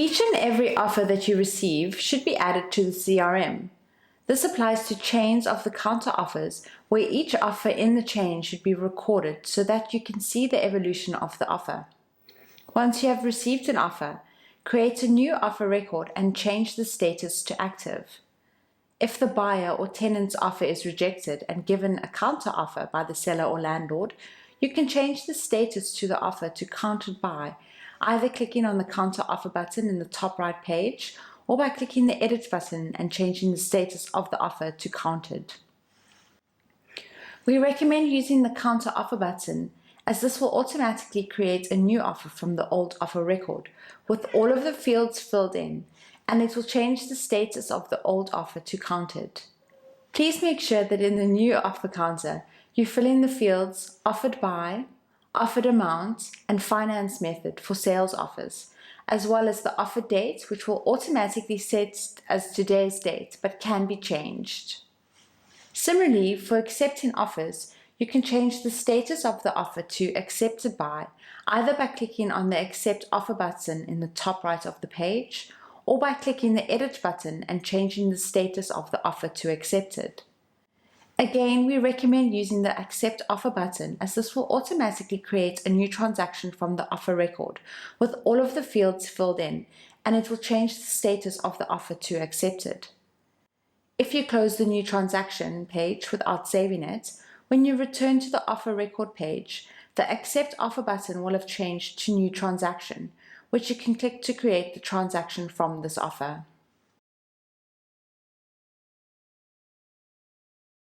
Each and every offer that you receive should be added to the CRM. This applies to chains of the counter offers, where each offer in the chain should be recorded so that you can see the evolution of the offer. Once you have received an offer, create a new offer record and change the status to active. If the buyer or tenant's offer is rejected and given a counter offer by the seller or landlord, you can change the status to the offer to countered by either clicking on the counter offer button in the top right page or by clicking the edit button and changing the status of the offer to countered. We recommend using the counter offer button as this will automatically create a new offer from the old offer record with all of the fields filled in, and it will change the status of the old offer to countered. Please make sure that in the new offer counter, you fill in the fields offered by, offered amount, and finance method for sales offers, as well as the offer date, which will automatically set as today's date but can be changed. Similarly, for accepting offers, you can change the status of the offer to accepted by either by clicking on the accept offer button in the top right of the page or by clicking the edit button and changing the status of the offer to accepted. Again, we recommend using the accept offer button as this will automatically create a new transaction from the offer record with all of the fields filled in, and it will change the status of the offer to accepted. If you close the new transaction page without saving it, when you return to the offer record page, the accept offer button will have changed to new transaction, which you can click to create the transaction from this offer.